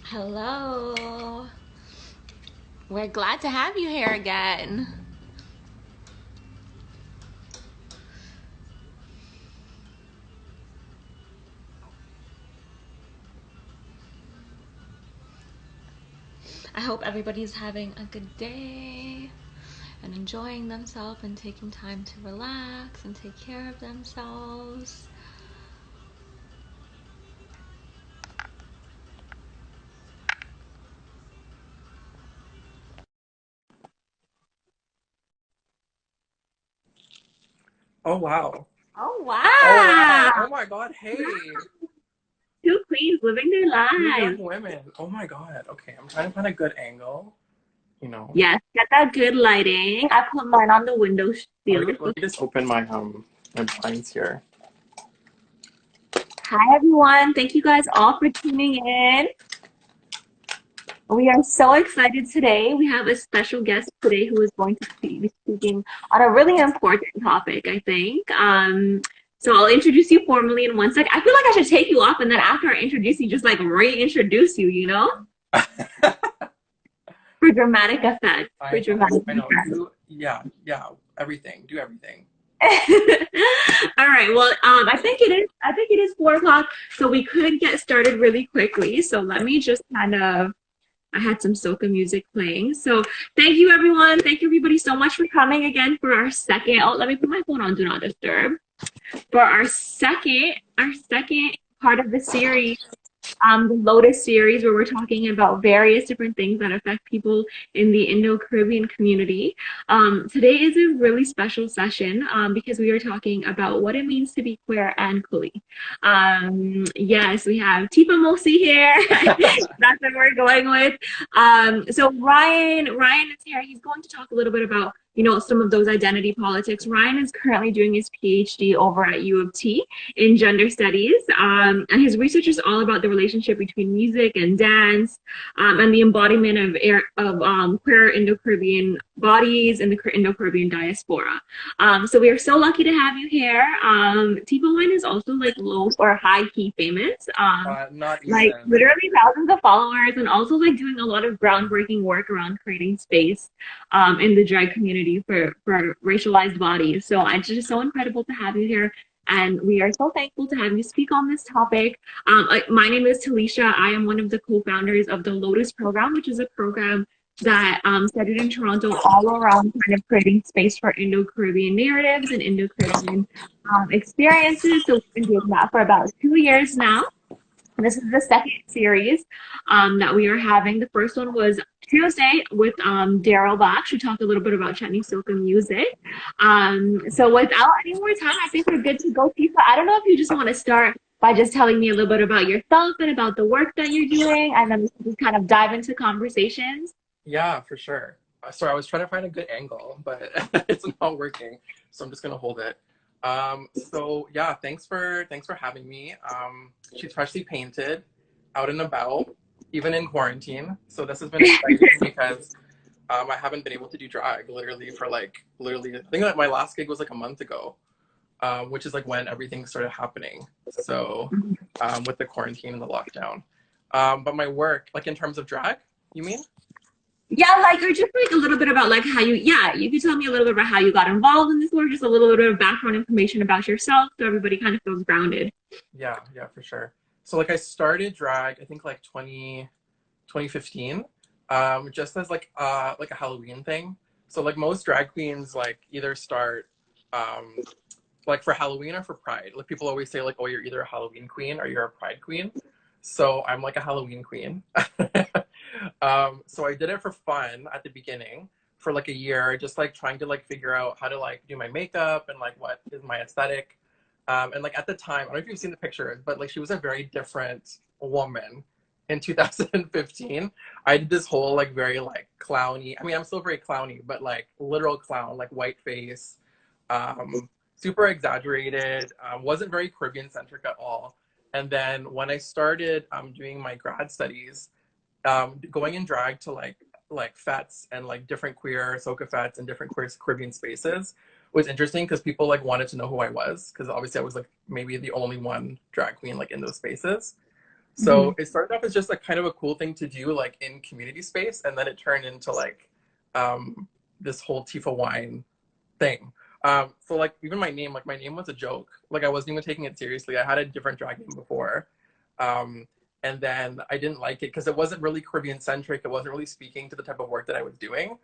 Hello. We're glad to have you here again. I hope everybody's having a good day and enjoying themselves and taking time to relax and take care of themselves. Oh wow. Oh, Oh wow. wow. Oh my god. Hey. Two queens living their Two young lives. women. Oh my god. Okay, I'm trying to find a good angle. You know. Yes, get that good lighting. I put mine on the window sill. Let me just open my blinds here. Hi, everyone. Thank you guys all for tuning in. We are so excited today. We have a special guest today who is going to be speaking on a really important topic, I think. So I'll introduce you formally in one sec. I feel like I should take you off and then after I introduce you, just like reintroduce you, you know? For dramatic effect. For I know. dramatic I know. effect. Yeah. Everything. Do everything. All right. Well, I think it is 4 o'clock, so we could get started really quickly. So let me just kind of I had some soca music playing. So thank you everyone. Thank you everybody so much for coming again for our second. Oh, let me put my phone on Do Not Disturb. For our second part of the series, the Lotus series, where we're talking about various different things that affect people in the Indo-Caribbean community. Today is a really special session because we are talking about what it means to be queer and Coolie. Yes, we have Tifa Mosi here. That's what we're going with. So Ryan is here. He's going to talk a little bit about some of those identity politics. Ryan is currently doing his PhD over at U of T in gender studies. And his research is all about the relationship between music and dance and the embodiment of queer Indo-Caribbean bodies in the Indo-Caribbean diaspora. So we are so lucky to have you here. Tifa Wine is also like low or high key famous. Not Like even. literally thousands of followers and also like doing a lot of groundbreaking work around creating space in the drag community for racialized bodies. So it's just so incredible to have you here. And we are so thankful to have you speak on this topic. My name is Talisha. I am one of the co-founders of the Lotus program, which is a program that started in Toronto all around kind of creating space for Indo-Caribbean narratives and Indo-Caribbean experiences. So we've been doing that for about 2 years now. This is the second series that we are having. The first one was Tuesday with Daryl Bach. She talked a little bit about Chetney Soca music. So without any more time, I think we're good to go. Tifa, I don't know if you just want to start by just telling me a little bit about yourself and about the work that you're doing, and then we can just kind of dive into conversations. Yeah, for sure. Sorry, I was trying to find a good angle, but it's not working. So I'm just gonna hold it. So yeah, thanks for having me. She's freshly painted, out and about, even in quarantine. So this has been exciting because I haven't been able to do drag literally for literally. I think that my last gig was like a month ago, which is like when everything started happening. So with the quarantine and the lockdown. But my work, like in terms of drag, you mean? Yeah, like or just like a little bit about like how you could tell me a little bit about how you got involved in this work, just a little bit of background information about yourself so everybody kind of feels grounded. Yeah, for sure. So like I started drag, I think like 2015, just as like a Halloween thing. So like most drag queens like either start um like for Halloween or for Pride. Like people always say like, oh, you're either a Halloween queen or you're a Pride queen. So I'm like a Halloween queen. So I did it for fun at the beginning for like a year, just like trying to like figure out how to like do my makeup and like what is my aesthetic. And like at the time, I don't know if you've seen the pictures, but like she was a very different woman in 2015. I did this whole like very like clowny. I mean, I'm still very clowny, but like literal clown, like white face, super exaggerated. Wasn't very Caribbean centric at all. And then when I started doing my grad studies, going in drag to like fets and like different queer soca fets and different queer Caribbean spaces was interesting because people like wanted to know who I was because obviously I was like maybe the only one drag queen like in those spaces. Mm-hmm. So it started off as just like kind of a cool thing to do like in community space, and then it turned into like this whole Tifa Wine thing. So like even my name was a joke. Like I wasn't even taking it seriously. I had a different drag name before. Um, and then I didn't like it because it wasn't really Caribbean centric. It wasn't really speaking to the type of work that I was doing.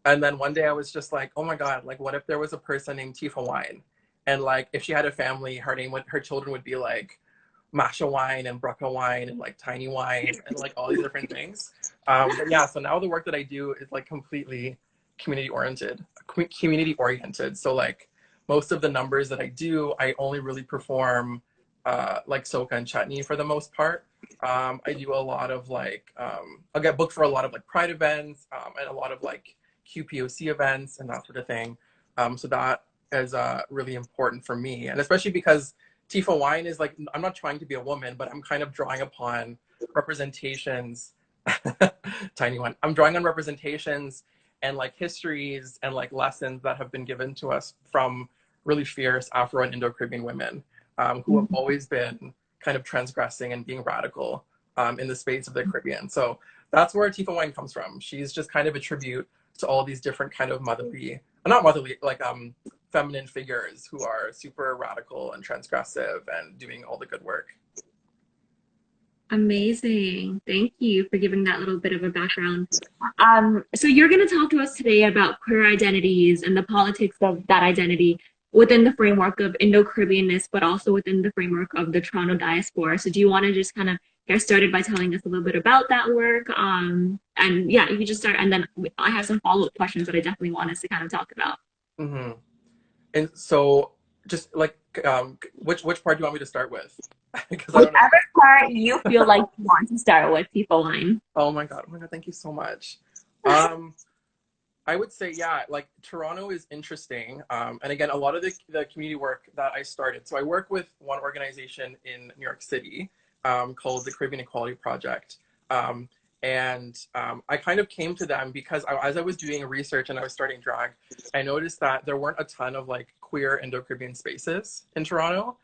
And then one day I was just like, oh my God, like what if there was a person named Tifa Wine? And like if she had a family, her children would be like Masha Wine and Brucka Wine and like Tiny Wine and like all these different things. But yeah, so now the work that I do is like completely community oriented. So like most of the numbers that I do, I only really perform like soca and chutney for the most part. I do a lot of like I'll get booked for a lot of like pride events and a lot of like QPOC events and that sort of thing. So that is really important for me, and especially because Tifa Wine is like, I'm not trying to be a woman, but I'm kind of drawing upon representations. Tiny one. I'm drawing on representations and like histories and like lessons that have been given to us from really fierce Afro and Indo-Caribbean women who have always been kind of transgressing and being radical in the space of the Caribbean. So that's where Tifa Wine comes from. She's just kind of a tribute to all these different kind of not motherly, like feminine figures who are super radical and transgressive and doing all the good work. Amazing. Thank you for giving that little bit of a background. So you're going to talk to us today about queer identities and the politics of that identity within the framework of Indo-Caribbeanness, but also within the framework of the Toronto diaspora. So do you want to just kind of get started by telling us a little bit about that work? And yeah, you can just start, and then I have some follow-up questions that I definitely want us to kind of talk about. Mm-hmm. And so just like which part do you want me to start with? Because I don't know. Whichever part you feel like you want to start with, Tifa Wine. Oh my God. Oh my God. Thank you so much. I would say, yeah, like Toronto is interesting. And again, a lot of the community work that I started. So I work with one organization in New York City called the Caribbean Equality Project. I kind of came to them because as I was doing research and I was starting drag, I noticed that there weren't a ton of like queer Indo-Caribbean spaces in Toronto,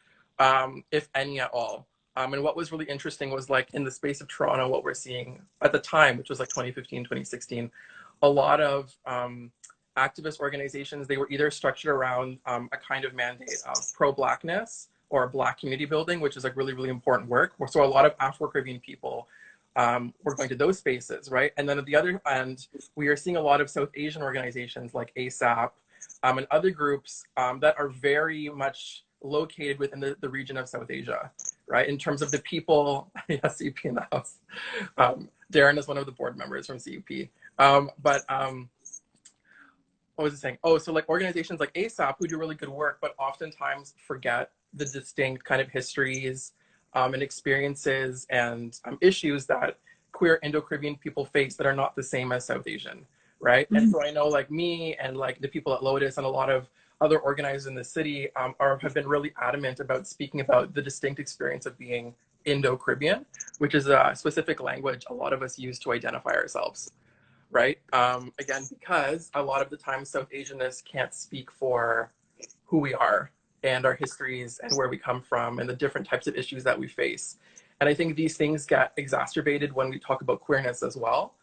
if any at all. And what was really interesting was like in the space of Toronto, what we're seeing at the time, which was like 2015, 2016, a lot of activist organizations, they were either structured around a kind of mandate of pro-Blackness or Black community building, which is like really, really important work. So a lot of Afro-Caribbean people were going to those spaces, right? And then at the other end, we are seeing a lot of South Asian organizations like ASAP and other groups that are very much located within the region of South Asia, right? In terms of the people, yeah, CUP in the house. Darren is one of the board members from CUP. What was I saying? Oh, so like organizations like ASAP who do really good work, but oftentimes forget the distinct kind of histories and experiences and issues that queer Indo-Caribbean people face that are not the same as South Asian, right? Mm-hmm. And so I know like me and like the people at Lotus and a lot of other organizers in the city have been really adamant about speaking about the distinct experience of being Indo-Caribbean, which is a specific language a lot of us use to identify ourselves, right? Again, because a lot of the time South Asianness can't speak for who we are and our histories and where we come from and the different types of issues that we face. And I think these things get exacerbated when we talk about queerness as well.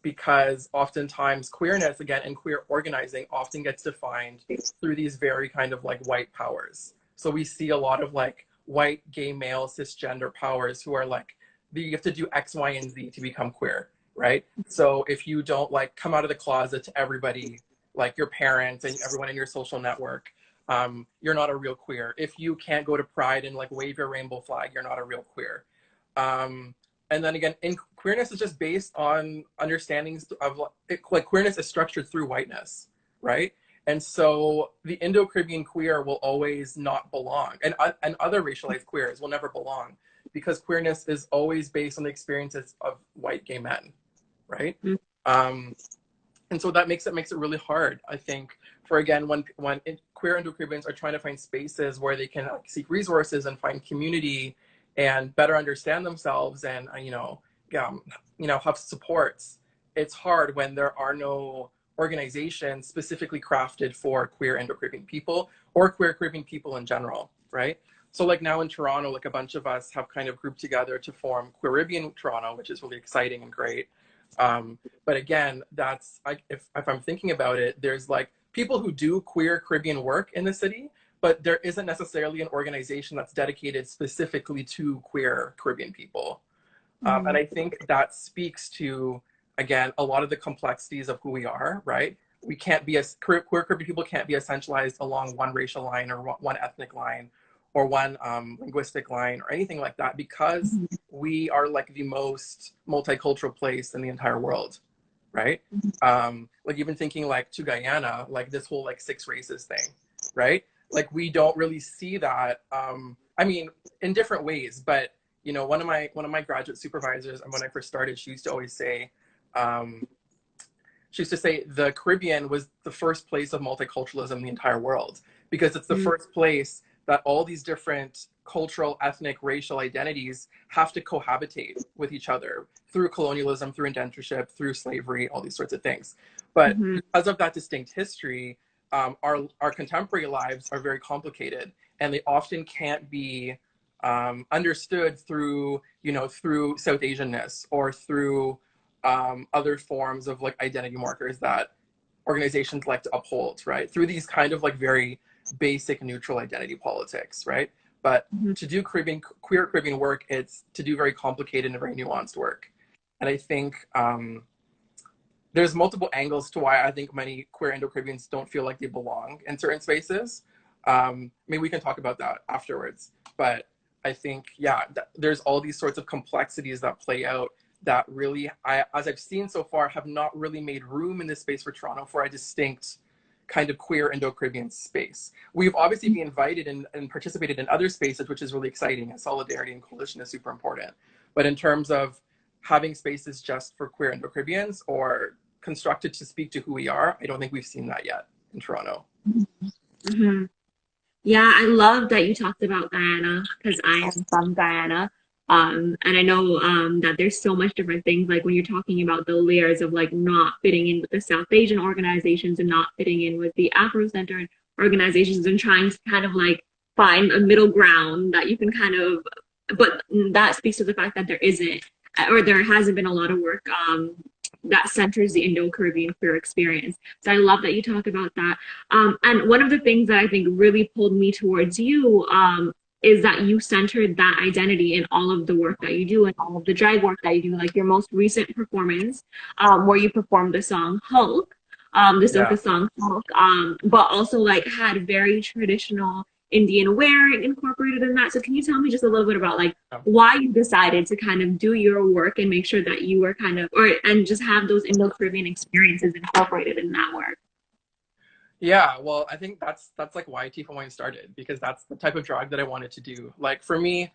Because oftentimes queerness, again, and queer organizing often gets defined through these very kind of like white powers. So we see a lot of like white, gay, male, cisgender powers who are like, you have to do X, Y, and Z to become queer, right? So if you don't like come out of the closet to everybody, like your parents and everyone in your social network, you're not a real queer. If you can't go to Pride and like wave your rainbow flag, you're not a real queer. And then again, in queerness is just based on understandings of like queerness is structured through whiteness, right? And so the Indo-Caribbean queer will always not belong, and other racialized queers will never belong because queerness is always based on the experiences of white gay men, right? Mm-hmm. And so that makes it really hard, I think, for again when queer Indo-Caribbeans are trying to find spaces where they can like, seek resources and find community and better understand themselves and have supports. It's hard when there are no organizations specifically crafted for queer Indo-Caribbean people or queer Caribbean people in general, right? So like now in Toronto, like a bunch of us have kind of grouped together to form Caribbean Toronto, which is really exciting and great. But again, that's like, if I'm thinking about it, there's like people who do queer Caribbean work in the city, but there isn't necessarily an organization that's dedicated specifically to queer Caribbean people. And I think that speaks to, again, a lot of the complexities of who we are, right? We can't be queer Caribbean people can't be essentialized along one racial line or one ethnic line or one linguistic line or anything like that, because we are like the most multicultural place in the entire world, right? Like even thinking like to Guyana, like this whole like 6 races thing, right? Like we don't really see that. I mean, in different ways, but you know, one of my graduate supervisors, and when I first started, she used to always say, the Caribbean was the first place of multiculturalism in the entire world, because it's the first place that all these different cultural, ethnic, racial identities have to cohabitate with each other through colonialism, through indentureship, through slavery, all these sorts of things. But because of that distinct history, our contemporary lives are very complicated, and they often can't be understood through, you know, through South Asianness or through other forms of like identity markers that organizations like to uphold, right? Through these kind of like very basic neutral identity politics, right? But to do queer Caribbean work, it's to do very complicated and very nuanced work. And I think there's multiple angles to why I think many queer Indo-Caribbeans don't feel like they belong in certain spaces. Maybe we can talk about that afterwards. But I think, yeah, there's all these sorts of complexities that play out that really, as I've seen so far, have not really made room in this space for Toronto for a distinct kind of queer Indo-Caribbean space. We've obviously been invited and participated in other spaces, which is really exciting, and solidarity and coalition is super important. But in terms of having spaces just for queer Indo-Caribbeans or constructed to speak to who we are, I don't think we've seen that yet in Toronto. Yeah, I love that you talked about Guyana, because I am from Guyana. And I know that there's so much different things, like when you're talking about the layers of like not fitting in with the South Asian organizations and not fitting in with the Afro-centered organizations, and trying to kind of like find a middle ground that you can kind of, but that speaks to the fact that there isn't, or there hasn't been a lot of work that centers the Indo-Caribbean queer experience. So I love that you talk about that. And one of the things that I think really pulled me towards you is that you centered that identity in all of the work that you do and all of the drag work that you do, like your most recent performance where you performed the song Hulk, the soca song Hulk, but also like had very traditional Indian wear incorporated in that. So can you tell me just a little bit about like why you decided to kind of do your work and make sure that you were kind of, and just have those Indo-Caribbean experiences incorporated in that work? Yeah, well, I think that's like why Tifa Wine started, because that's the type of drag that I wanted to do. Like for me,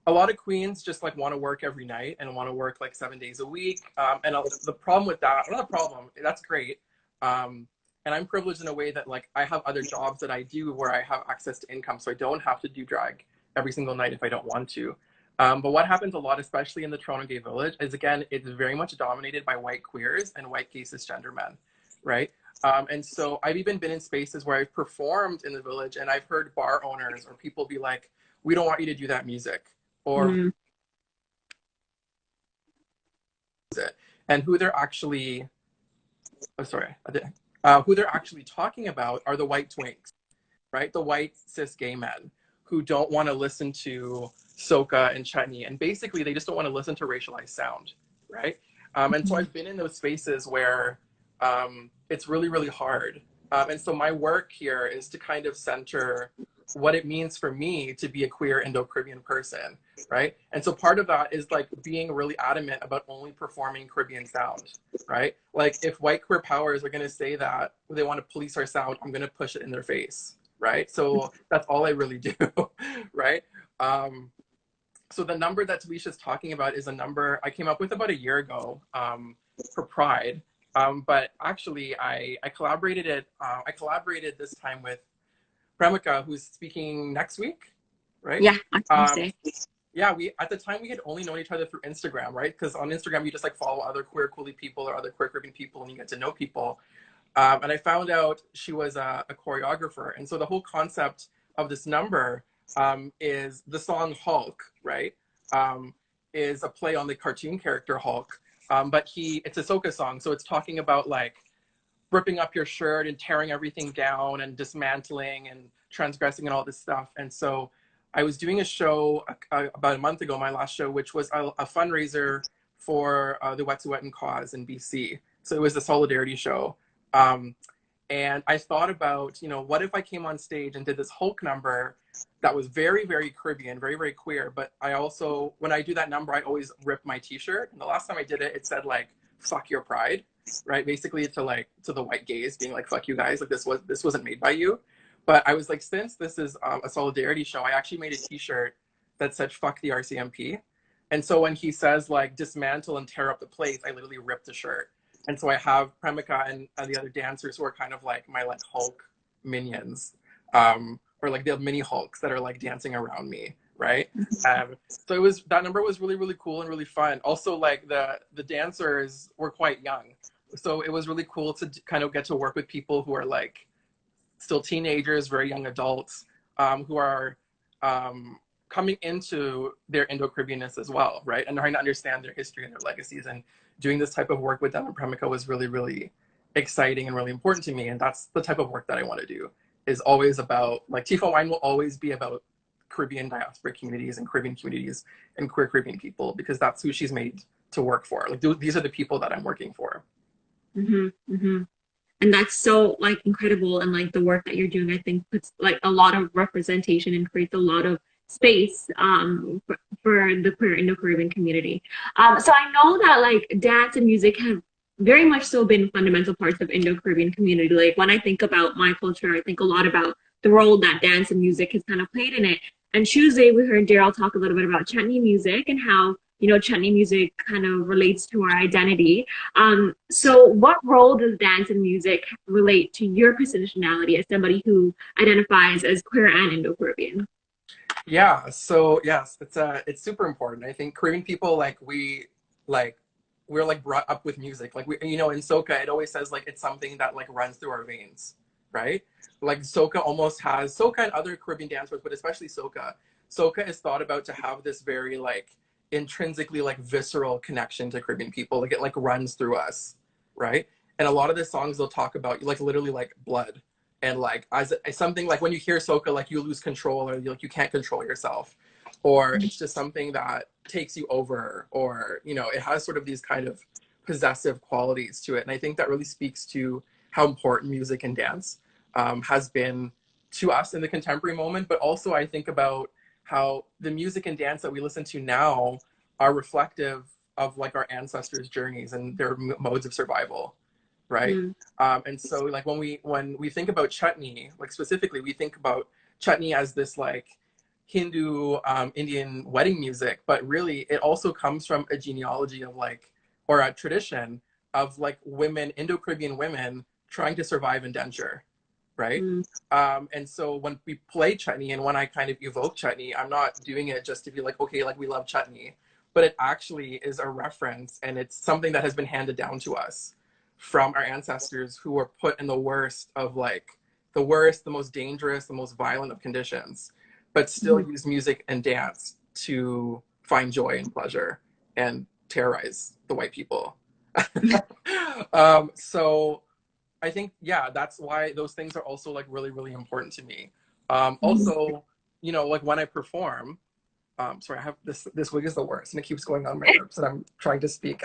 a lot of queens just like want to work every night and want to work like 7 days a week. And the problem with that, not a problem, that's great. And I'm privileged in a way that like I have other jobs that I do where I have access to income, so I don't have to do drag every single night if I don't want to. But what happens a lot, especially in the Toronto gay village, is again, it's very much dominated by white queers and white gay cisgender men, right? And so I've even been in spaces where I've performed in the village and I've heard bar owners or people be like, we don't want you to do that music, or and who they're actually, who they're actually talking about are the white twinks, right? The white cis gay men who don't want to listen to soca and chutney, and basically they just don't want to listen to racialized sound, right? And so I've been in those spaces where it's really, really hard. And so my work here is to kind of center what it means for me to be a queer Indo-Caribbean person, right? And so part of that is like being really adamant about only performing Caribbean sound, right? Like if white queer powers are going to say that they want to police our sound, I'm going to push it in their face, right? So that's all I really do, right? So the number that Talisha's talking about is a number I came up with about a year ago for Pride. But actually, I collaborated this time with Premika, who's speaking next week, right? Yeah, on Tuesday. Yeah, at the time we had only known each other through Instagram, right? Because on Instagram you just like follow other queer Coolie people or other queer Caribbean people, and you get to know people. And I found out she was a choreographer, and so the whole concept of this number is the song Hulk, right? Is a play on the cartoon character Hulk. But it's a soca song, so it's talking about like ripping up your shirt and tearing everything down and dismantling and transgressing and all this stuff. And so I was doing a show about a month ago, my last show, which was a fundraiser for the Wet'suwet'en cause in BC. So it was a solidarity show. And I thought about, what if I came on stage and did this Hulk number that was very, very Caribbean, very, very queer. But I also, when I do that number, I always rip my t-shirt. And the last time I did it, it said like, fuck your pride, right? Basically to the white gays being like, fuck you guys, like this wasn't made by you. But I was like, since this is a solidarity show, I actually made a t-shirt that said, fuck the RCMP. And so when he says like dismantle and tear up the place, I literally ripped the shirt. And so I have Premica and the other dancers who are kind of like my like Hulk minions, or like the mini Hulks that are like dancing around me, right? So that number was really, really cool and really fun. Also, like the dancers were quite young, so it was really cool to kind of get to work with people who are like still teenagers, very young adults, who are coming into their Indo-Caribbeanness as well, right? And trying to understand their history and their legacies. And doing this type of work with them and Premica was really, really exciting and really important to me. And that's the type of work that I want to do, is always about, like, Tifa Wine will always be about Caribbean diasporic communities and Caribbean communities and queer Caribbean people, because that's who she's made to work for. Like, these are the people that I'm working for. And that's so like incredible. And like the work that you're doing, I think puts like a lot of representation and creates a lot of space for the queer Indo-Caribbean community. So I know that like dance and music have very much so been fundamental parts of Indo-Caribbean community. Like when I think about my culture, I think a lot about the role that dance and music has kind of played in it. And Tuesday we heard Daryl talk a little bit about chutney music and how chutney music kind of relates to our identity. So what role does dance and music relate to your positionality as somebody who identifies as queer and Indo-Caribbean? Yeah, so yes, it's super important. I think Caribbean people, we're like brought up with music. Like we, in soca, it always says like it's something that like runs through our veins, right? Like soca and other Caribbean dancers, but especially soca. Soca is thought about to have this very like intrinsically like visceral connection to Caribbean people. Like it like runs through us, right? And a lot of the songs they'll talk about like literally like blood. And like as something like when you hear soca, like you lose control, or you can't control yourself, or it's just something that takes you over, or it has sort of these kind of possessive qualities to it. And I think that really speaks to how important music and dance has been to us in the contemporary moment. But also I think about how the music and dance that we listen to now are reflective of like our ancestors' journeys and their modes of survival. Right. And so like when we think about chutney, like specifically, we think about chutney as this like Hindu Indian wedding music, but really it also comes from a genealogy of like, or a tradition of like women, Indo-Caribbean women trying to survive indenture. Right. And so when we play chutney and when I kind of evoke chutney, I'm not doing it just to be like, okay, like we love chutney, but it actually is a reference, and it's something that has been handed down to us from our ancestors who were put in the worst, the most dangerous, the most violent of conditions, but still use music and dance to find joy and pleasure and terrorize the white people. So I think, yeah, that's why those things are also like really, really important to me. Also, like when I perform, sorry, I have this wig is the worst and it keeps going on my lips and I'm trying to speak.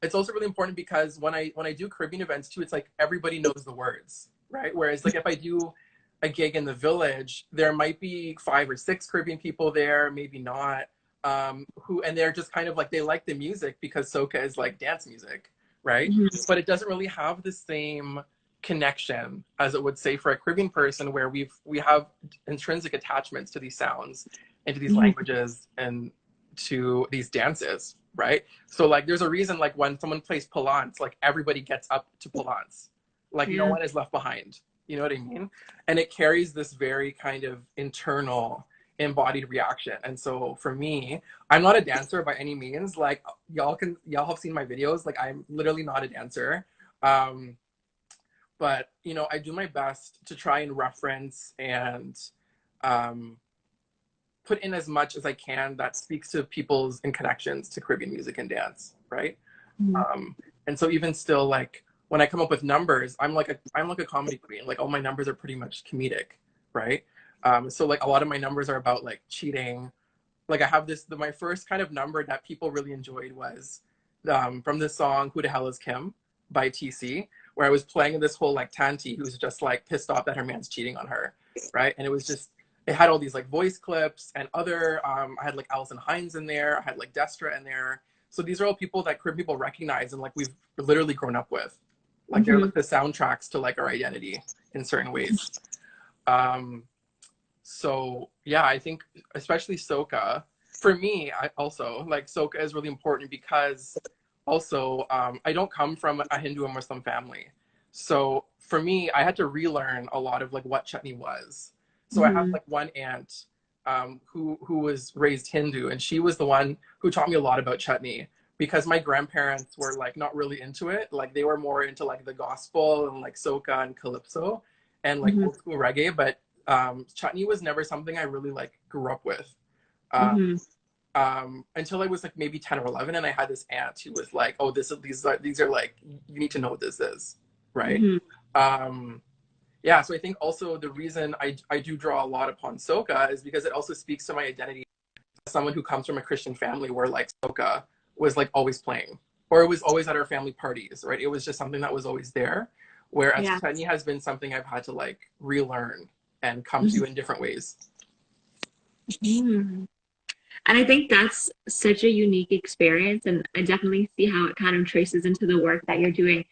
It's also really important because when I do Caribbean events too, it's like everybody knows the words, right? Whereas like if I do a gig in the village, there might be 5 or 6 Caribbean people there, maybe not, and they're just kind of like, they like the music because soca is like dance music, right? But it doesn't really have the same connection as it would say for a Caribbean person, where we have intrinsic attachments to these sounds and to these languages and to these dances, right? So like there's a reason like when someone plays Palance, like everybody gets up to Palance, like no one is left behind, you know what I mean? And it carries this very kind of internal embodied reaction. And so for me, I'm not a dancer by any means. Like y'all have seen my videos, like I'm literally not a dancer, but but you know, I do my best to try and reference and um, put in as much as I can that speaks to people's and connections to Caribbean music and dance, right? Mhm. And so even still, like when I come up with numbers, I'm like a comedy queen. Like all my numbers are pretty much comedic, right? So like a lot of my numbers are about like cheating. Like I have my first kind of number that people really enjoyed was from the song "Who the Hell Is Kim" by TC, where I was playing this whole like Tanti who's just like pissed off that her man's cheating on her, right? And it was just it had all these like voice clips and other I had like Alison Hines in there, I had like Destra in there. So these are all people that Caribbean people recognize and like we've literally grown up with. Like they're like the soundtracks to like our identity in certain ways. Um, so yeah, I think especially soca, for me, I also like soca is really important because also I don't come from a Hindu and Muslim family. So for me, I had to relearn a lot of like what chutney was. So I have Mhm. like one aunt who was raised Hindu, and she was the one who taught me a lot about chutney because my grandparents were like not really into it. Like they were more into like the gospel and like soca and calypso and like Mhm. old school reggae, but chutney was never something I really like grew up with. Uh, Mhm. until I was like maybe 10 or 11, and I had this aunt who was like, "Oh, these are like you need to know what this is, right?" Mhm. Um, yeah, so I think also the reason I do draw a lot upon soca is because it also speaks to my identity as someone who comes from a Christian family where like soca was like always playing, or it was always at our family parties, right? It was just something that was always there. Whereas Yeah. chutney has been something I've had to like relearn and come to in different ways. Mhm. And I think that's such a unique experience, and I definitely see how it kind of traces into the work that you're doing.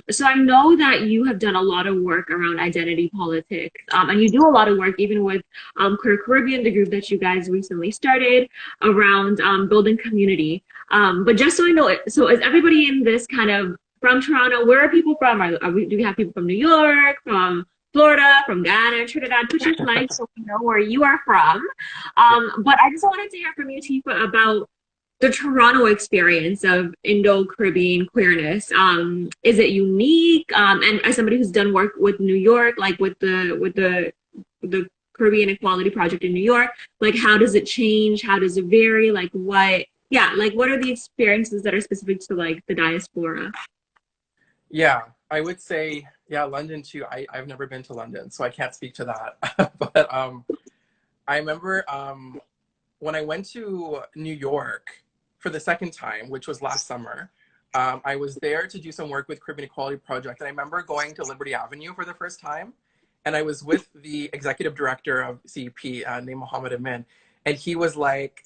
So I know that you have done a lot of work around identity politics, and you do a lot of work even with Queer Caribbean, the group that you guys recently started around building community. But just so I know, so is everybody in this kind of from Toronto? Where are people from? Do we have people from New York, from Florida, from Ghana, Trinidad? Put your flag so we know where you are from. Yeah. But I just wanted to hear from you, Tifa, about the Toronto experience of Indo-Caribbean queerness. Is it unique? And as somebody who's done work with New York, like with the Caribbean Equality Project in New York, like how does it change? How does it vary? Like what? Yeah, like what are the experiences that are specific to like the diaspora? Yeah, I would say, yeah, London too. I've never been to London, so I can't speak to that. But I remember when I went to New York for the second time, which was last summer, I was there to do some work with Caribbean Equality Project. And I remember going to Liberty Avenue for the first time. And I was with the executive director of CEP named Mohammed Amin. And he is like,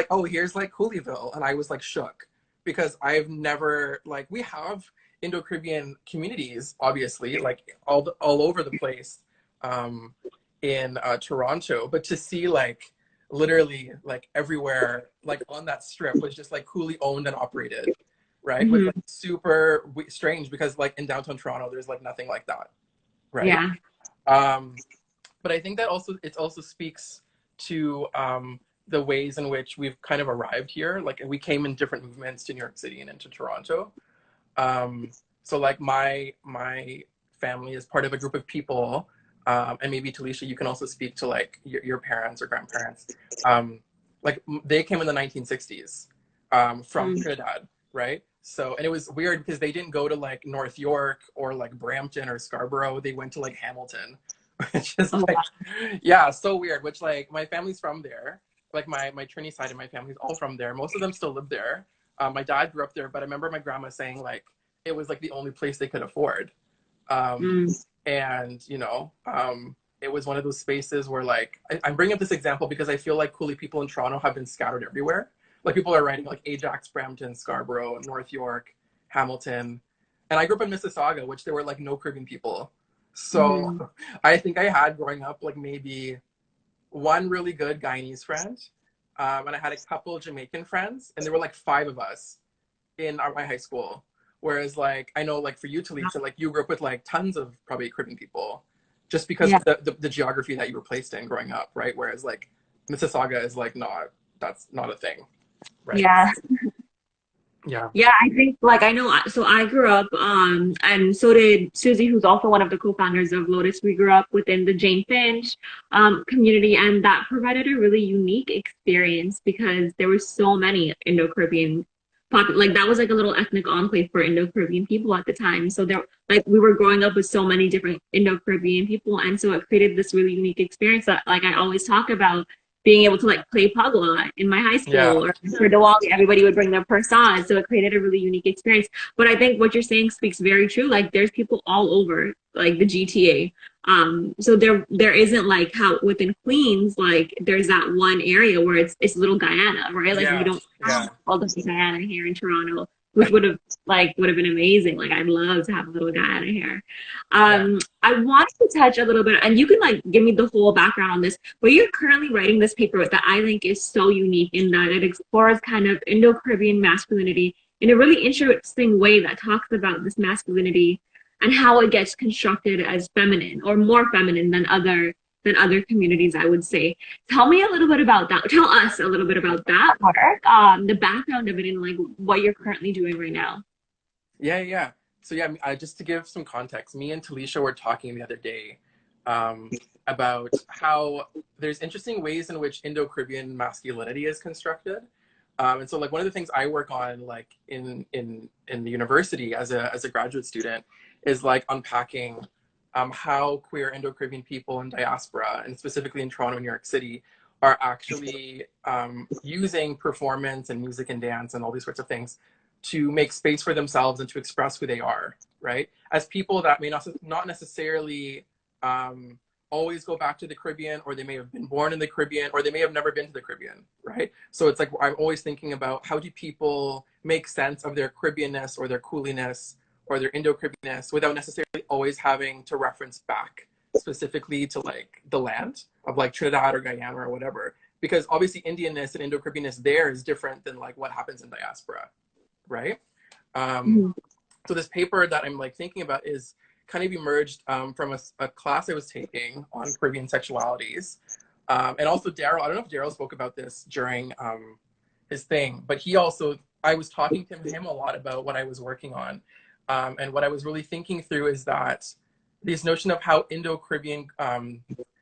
oh, here's like Coolieville. And I was like shook because I've never, like, we have Indo-Caribbean communities, obviously, like all over the place um, in Toronto. But to see like, literally like everywhere, like on that strip was just like Coolie owned and operated, right? Was Mm-hmm. like super strange because like in downtown Toronto, there's like nothing like that, right? Yeah. Um, but I think that it also speaks to the ways in which we've kind of arrived here. Like we came in different movements to New York City and into Toronto. Um, so like my family is part of a group of people, and maybe Talisha, you can also speak to like your parents or grandparents. Like they came in the 1960s from Mm. Trinidad, right? So and it was weird because they didn't go to like North York or like Brampton or Scarborough. They went to like Hamilton, which is Oh, like yeah, so weird. Which like my family's from there. Like my Trini side of my family's all from there. Most of them still live there. My dad grew up there, but I remember my grandma saying like it was like the only place they could afford. Um, wow. and it was one of those spaces where like I'm bringing up this example because I feel like Coolie people in Toronto have been scattered everywhere. Like people are writing like Ajax, Brampton, Scarborough, North York, Hamilton, and I grew up in Mississauga, which there were like no Caribbean people. Mm-hmm. So I think I had growing up like maybe one really good Guyanese friend, and I had a couple Jamaican friends, and there were like five of us in my high school. Whereas like I know like for you, Talisha, like you grew up with like tons of probably Caribbean people, just because Yeah. of the geography that you were placed in growing up, right? Whereas like Mississauga is like not that's not a thing, right? Yeah. Yeah. Yeah, I think like I know so I grew up and so did Susie, who's also one of the co-founders of Lotus. We grew up within the Jane Finch community, and that provided a really unique experience because there were so many Indo-Caribbean like that was like a little ethnic enclave for Indo-Caribbean people at the time. So there like we were growing up with so many different Indo-Caribbean people, and so it created this really unique experience that like I always talk about being able to like play Pagua in my high Yeah. school, or for Diwali, everybody would bring their Persadie. So it created a really unique experience. But I think what you're saying speaks very true. Like there's people all over like the GTA. So there isn't like how within Queens, like there's that one area where it's little Guyana, right? Like we Yeah. don't have Yeah. all the Guyana here in Toronto, which would have been amazing. Like I'd love to have a little Guyana here. Yeah. I wanted to touch a little bit, and you can like give me the whole background on this, but you're currently writing this paper that I think is so unique in that it explores kind of Indo-Caribbean masculinity in a really interesting way that talks about this masculinity and how it gets constructed as feminine or more feminine than other communities, I would say. Tell me a little bit about that. Tell us a little bit about that work, the background of it, and like what you're currently doing right now. Yeah. Yeah. So yeah, just to give some context, me and Talisha were talking the other day um, about how there's interesting ways in which Indo-Caribbean masculinity is constructed. And so like one of the things I work on like in the university as a graduate student is like unpacking how queer Indo-Caribbean people in diaspora, and specifically in Toronto and New York City, are actually using performance and music and dance and all these sorts of things to make space for themselves and to express who they are, right? As people that may not necessarily always go back to the Caribbean, or they may have been born in the Caribbean, or they may have never been to the Caribbean, right? So it's like I'm always thinking about how do people make sense of their Caribbeanness or their Cooliness or their Indo-Caribbeanness without necessarily always having to reference back specifically to like the land of like Trinidad or Guyana or whatever. Because obviously Indianness and Indo-Caribbeanness there is different than like what happens in diaspora, right? Um, Mhm. so this paper that I'm like thinking about is kind of emerged from a class I was taking on Caribbean sexualities. And also Daryl, I don't know if Daryl spoke about this during his thing, but he also, I was talking to him a lot about what I was working on. And what I was really thinking through is that this notion of how Indo-Caribbean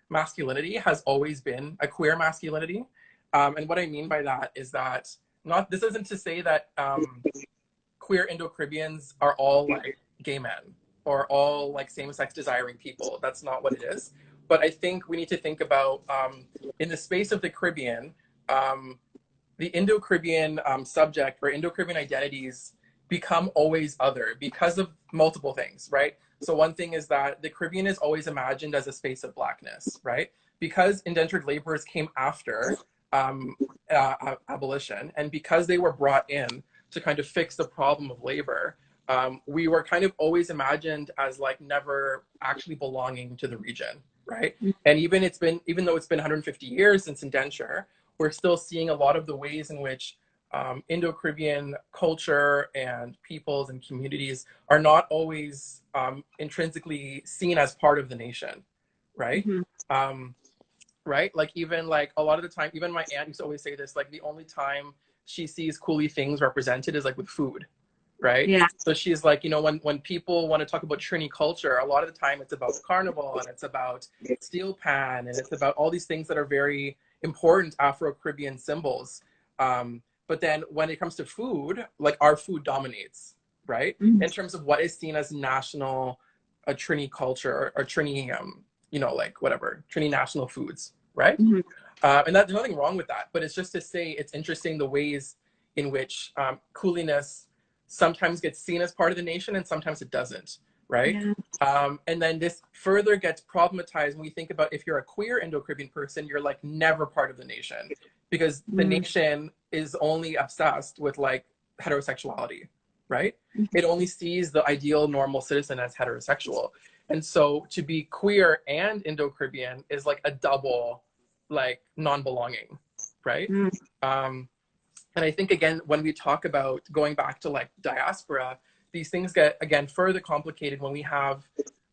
masculinity has always been a queer masculinity. And what I mean by that is that this isn't to say that queer Indo-Caribbeans are all like gay men or all like same-sex desiring people. That's not what it is. But I think we need to think about in the space of the Caribbean, the Indo-Caribbean subject or Indo-Caribbean identities become always other because of multiple things, right? So one thing is that the Caribbean is always imagined as a space of blackness, right? Because indentured laborers came after abolition, and because they were brought in to kind of fix the problem of labor, we were kind of always imagined as like never actually belonging to the region, right? And even though it's been 150 years since indenture, we're still seeing a lot of the ways in which Indo-Caribbean culture and peoples and communities are not always intrinsically seen as part of the nation, right? Mhm. Right? Like even like a lot of the time, even my aunt used to always say this, like the only time she sees Coolie things represented is like with food, right? Yeah. So she's like, when people want to talk about Trini culture, a lot of the time it's about carnival and it's about steel pan and it's about all these things that are very important Afro-Caribbean symbols. But then when it comes to food, like our food dominates, right? Mhm. In terms of what is seen as national Trini culture or Trini, like whatever, Trini national foods, right? Mhm. And there's nothing wrong with that, but it's just to say it's interesting the ways in which cooliness sometimes gets seen as part of the nation and sometimes it doesn't, right? Yeah. And then this further gets problematized when we think about if you're a queer Indo-Caribbean person, you're like never part of the nation because the Mhm. nation is only obsessed with like heterosexuality, right? It only sees the ideal normal citizen as heterosexual. And so to be queer and Indo-Caribbean is like a double like non-belonging, right? Mhm. Um, and I think again, when we talk about going back to like diaspora, these things get again further complicated when we have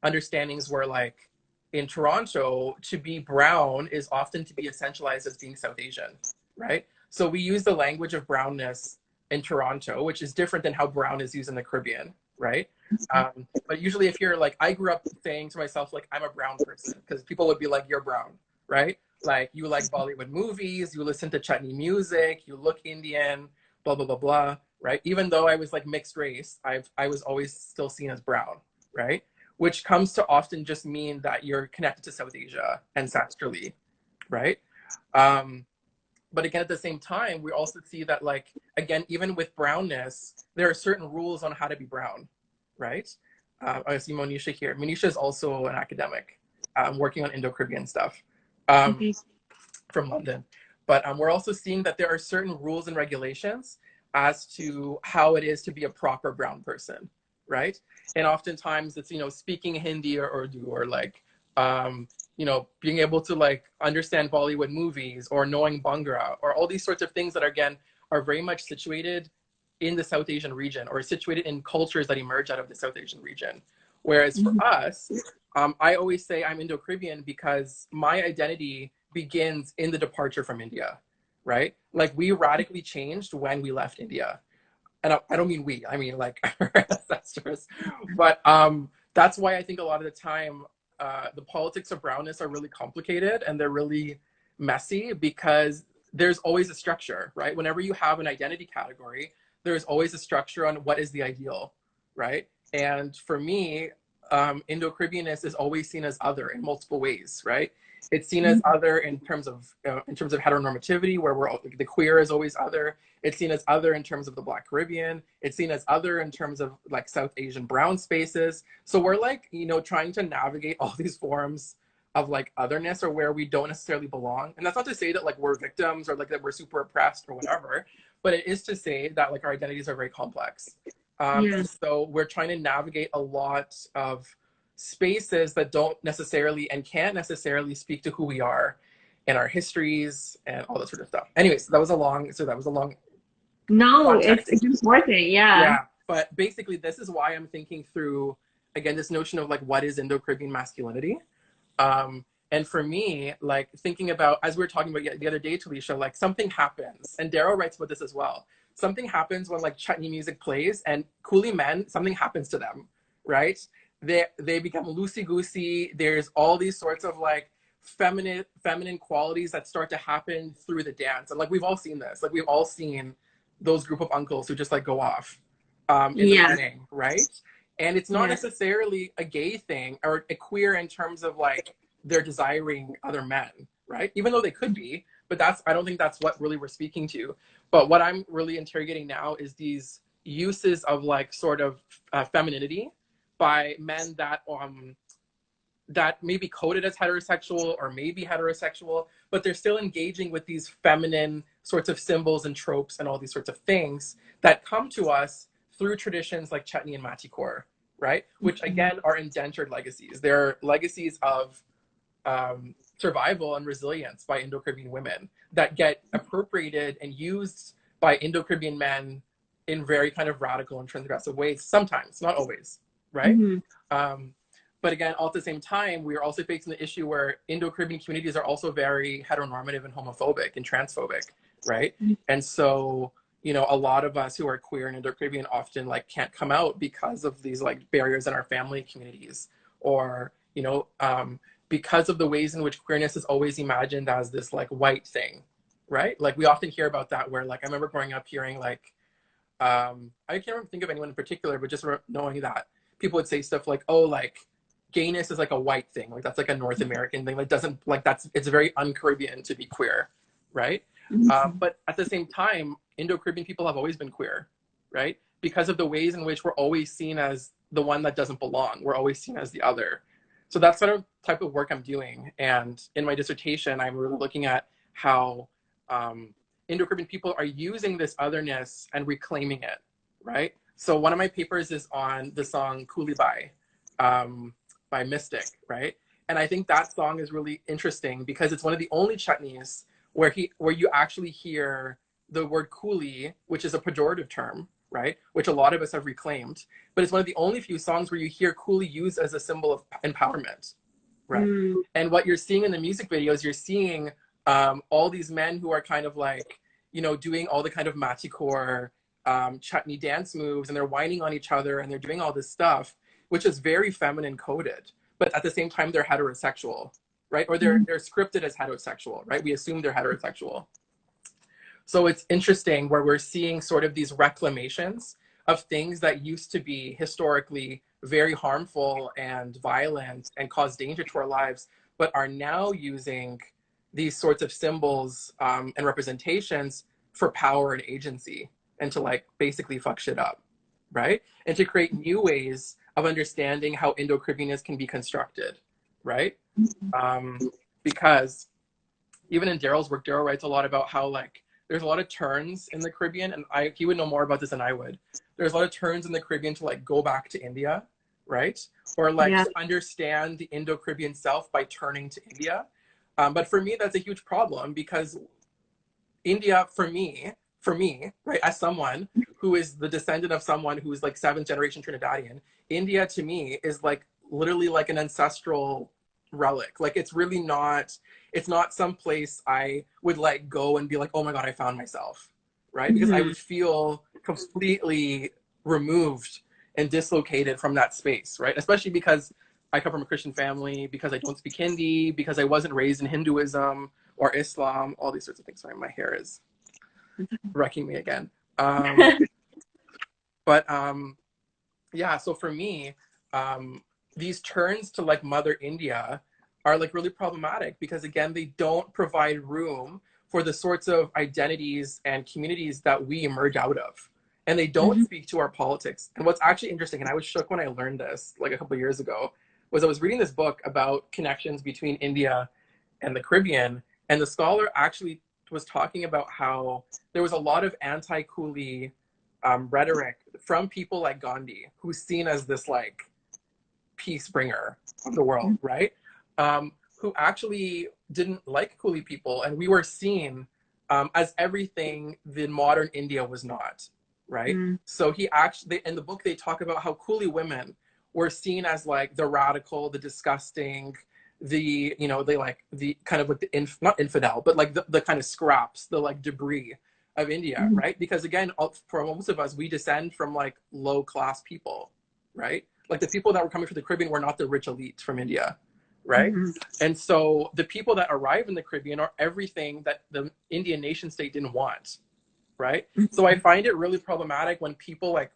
understandings where like in Toronto, to be brown is often to be essentialized as being South Asian, right? So we use the language of brownness in Toronto, which is different than how brown is used in the Caribbean, right? But usually if you're like, I grew up saying to myself, like, I'm a brown person, because people would be like, you're brown, right? Like, you like Bollywood movies, you listen to chutney music, you look Indian, blah, blah, blah, blah, right? Even though I was like mixed race, I was always still seen as brown, right? Which comes to often just mean that you're connected to South Asia ancestrally, right? But again, at the same time, we also see that, like, again, even with brownness, there are certain rules on how to be brown, right? I see Monisha here. Monisha is also an academic working on Indo-Caribbean stuff Okay. from London. But we're also seeing that there are certain rules and regulations as to how it is to be a proper brown person, right? And oftentimes it's, you know, speaking Hindi or Urdu, or like, you know, being able to like understand Bollywood movies, or knowing Bhangra, or all these sorts of things that are, again, are very much situated in the South Asian region, or situated in cultures that emerge out of the South Asian region. Whereas for us, I always say I'm Indo-Caribbean because my identity begins in the departure from India, right? Like, we radically changed when we left India. And I don't mean we, I mean like our ancestors. But that's why I think a lot of the time the politics of brownness are really complicated, and they're really messy, because there's always a structure, right? Whenever you have an identity category, there's always a structure on what is the ideal, right? And for me, Indo-Caribbeanness is always seen as other in multiple ways, right? It's seen as other in terms of heteronormativity, where the queer is always other. It's seen as other in terms of the Black Caribbean. It's seen as other in terms of like South Asian brown spaces. So we're like, you know, trying to navigate all these forms of like otherness, or where we don't necessarily belong. And that's not to say that like we're victims, or like that we're super oppressed or whatever, but it is to say that like our identities are very complex. So we're trying to navigate a lot of spaces that don't necessarily and can't necessarily speak to who we are and our histories and all that sort of stuff. Anyways, that was a long No, context. it's important. Yeah. Yeah, but basically this is why I'm thinking through, again, this notion of like, what is Indo-Caribbean masculinity? And for me, like, thinking about, as we were talking about the other day, Talisha, like, something happens, and Daryl writes about this as well. Something happens when like chutney music plays, and Coolie men, something happens to them, right? They become loosey goosey. There's all these sorts of like feminine qualities that start to happen through the dance, and like we've all seen this. Like, we've all seen those group of uncles who just like go off in the wedding, right? And it's not necessarily a gay thing or a queer in terms of like they're desiring other men, right? Even though they could be, but I don't think that's what really we're speaking to. But what I'm really interrogating now is these uses of like sort of femininity by men that may be coded as heterosexual or maybe heterosexual, but they're still engaging with these feminine sorts of symbols and tropes and all these sorts of things that come to us through traditions like chutney and matikor, right? Which again are indentured legacies. They're legacies of survival and resilience by Indo-Caribbean women that get appropriated and used by Indo-Caribbean men in very kind of radical and transgressive ways, sometimes, not always, right? But again, all at the same time, we are also facing the issue where Indo-Caribbean communities are also very heteronormative and homophobic and transphobic, right? And so, you know, a lot of us who are queer and Indo-Caribbean often like can't come out because of these like barriers in our family communities, or, you know, because of the ways in which queerness is always imagined as this like white thing, right? Like, we often hear about that, where like I remember growing up hearing like, I can't think of anyone in particular, but just knowing that people would say stuff like, oh, like, gayness is like a white thing, like that's like a North American thing, like doesn't like it's very un-Caribbean to be queer, right? But at the same time, Indo-Caribbean people have always been queer, right? Because of the ways in which we're always seen as the one that doesn't belong. We're always seen as the other. So that's sort of type of work I'm doing. And in my dissertation, I'm really looking at how Indo-Caribbean people are using this otherness and reclaiming it, right? So one of my papers is on the song Coolie by Mystic, right? And I think that song is really interesting because it's one of the only chutneys where you actually hear the word coolie, which is a pejorative term, right? Which a lot of us have reclaimed. But it's one of the only few songs where you hear coolie used as a symbol of empowerment, right? And what you're seeing in the music videos, you're seeing all these men who are kind of like, you know, doing all the kind of matikor chutney dance moves, and they're whining on each other, and they're doing all this stuff, which is very feminine coded, but at the same time they're heterosexual, right? Or they're scripted as heterosexual, right? We assume they're heterosexual. So it's interesting where we're seeing sort of these reclamations of things that used to be historically very harmful and violent and cause danger to our lives, but are now using these sorts of symbols and representations for power and agency, and to like basically fuck shit up, right? And to create new ways of understanding how Indo-Caribbeanness can be constructed, right? Because even in Daryl's work, Daryl writes a lot about how like there's a lot of turns in the Caribbean, and he would know more about this than I would. There's a lot of turns in the Caribbean to like go back to India, right? Or like to understand the Indo-Caribbean self by turning to India. But for me, that's a huge problem, because India, for me, right, as someone who is the descendant of someone who's like 7th generation Trinidadian, India to me is like literally like an ancestral relic. Like it's really not, it's not some place I would like go and be like, oh my God, I found myself, right? Because I would feel completely removed and dislocated from that space, right? Especially because I come from a Christian family, because I don't speak Hindi, because I wasn't raised in Hinduism or Islam, all these sorts of things. Sorry, my hair is wrecking me again. Yeah, so for me, these turns to like Mother India are like really problematic, because again, they don't provide room for the sorts of identities and communities that we emerge out of. And they don't speak to our politics. And what's actually interesting, and I was shook when I learned this like a couple of years ago, was I was reading this book about connections between India and the Caribbean. And the scholar actually was talking about how there was a lot of anti-Coolie rhetoric from people like Gandhi, who's seen as this like peace bringer of the world, right? Who actually didn't like Coolie people. And we were seen as everything the modern India was not, right? So he actually, in the book, they talk about how Coolie women were seen as like the radical, the disgusting, the, you know, they like the kind of like the, not infidel, but like the kind of scraps, the like debris of India, right? Because again, for most of us, we descend from like low class people, right? Like the people that were coming from the Caribbean were not the rich elite from India, right? And so the people that arrive in the Caribbean are everything that the Indian nation state didn't want, right? So I find it really problematic when people like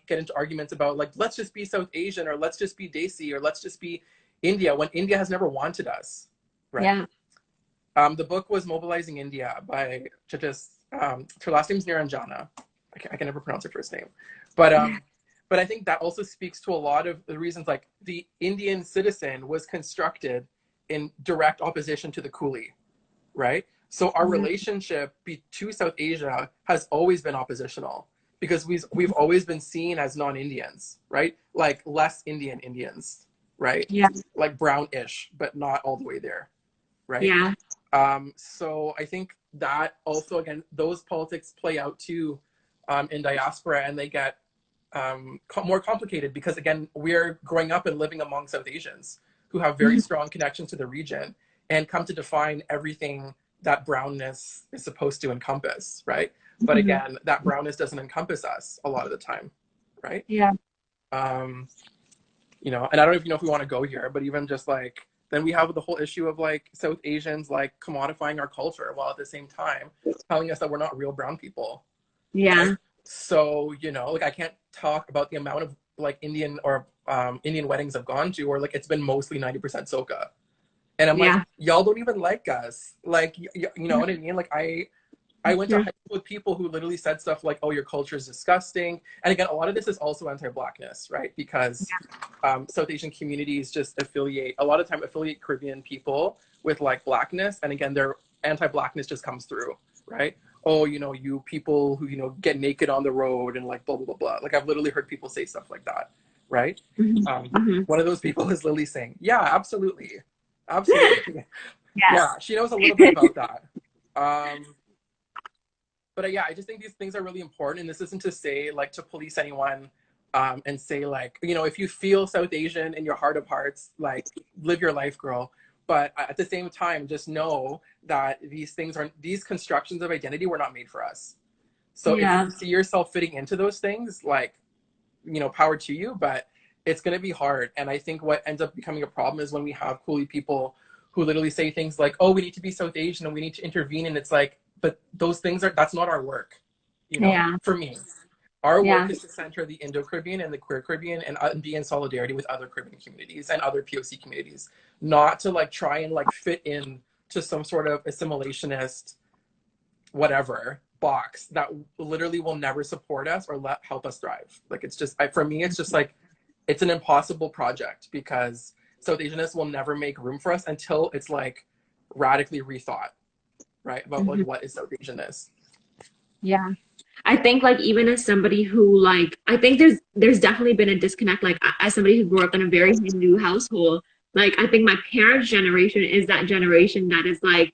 get into arguments about like, let's just be South Asian, or let's just be Desi, or let's just be India, when India has never wanted us, right? The book was Mobilizing India by her last name's Niranjana. I can never pronounce her first name, but I think that also speaks to a lot of the reasons like the Indian citizen was constructed in direct opposition to the Coolie, right? So our relationship to South Asia has always been oppositional, because we've always been seen as non-Indians, right? Like less Indian Indians, right? Like brownish, but not all the way there, right? So I think that also, again, those politics play out too in diaspora, and they get more complicated, because again, we're growing up and living among South Asians who have very strong connections to the region and come to define everything that brownness is supposed to encompass, right? But again, that brownness doesn't encompass us a lot of the time, right? You know, and I don't even know if we want to go here, but even just like, then we have the whole issue of like South Asians like commodifying our culture, while at the same time telling us that we're not real brown people. Right? So, you know, like I can't talk about the amount of like Indian or Indian weddings I've gone to, or like it's been mostly 90% soca. And I'm like, y'all don't even like us. Like, you know what I mean? Like I went to high school with people who literally said stuff like, oh, your culture is disgusting. And again, a lot of this is also anti-Blackness, right? Because South Asian communities just a lot of time affiliate Caribbean people with like Blackness. And again, their anti-Blackness just comes through, right? Oh, you know, you people who, you know, get naked on the road and like blah, blah, blah, blah. Like I've literally heard people say stuff like that, right? One of those people is Lily saying, yeah, absolutely. Absolutely. Yeah, she knows a little bit about that. But yeah, I just think these things are really important. And this isn't to say like to police anyone and say like, you know, if you feel South Asian in your heart of hearts, like live your life, girl. But at the same time, just know that these constructions of identity were not made for us. So if Yeah. you see yourself fitting into those things, like, you know, power to you, but it's going to be hard. And I think what ends up becoming a problem is when we have Coolie people who literally say things like, oh, we need to be South Asian and we need to intervene. And it's like, but those things that's not our work, you know, Yeah. for me. Our Yeah. work is to center the Indo-Caribbean and the queer Caribbean and be in solidarity with other Caribbean communities and other POC communities, not to like try and like fit in to some sort of assimilationist whatever box that literally will never support us or help us thrive. Like it's just, for me, it's just like, it's an impossible project because South Asianness will never make room for us until it's like radically rethought, right? About like what is South Asianness. Yeah. I think like even as somebody who like I think there's definitely been a disconnect like as somebody who grew up in a very Hindu household, like I think my parents' generation is that generation that is like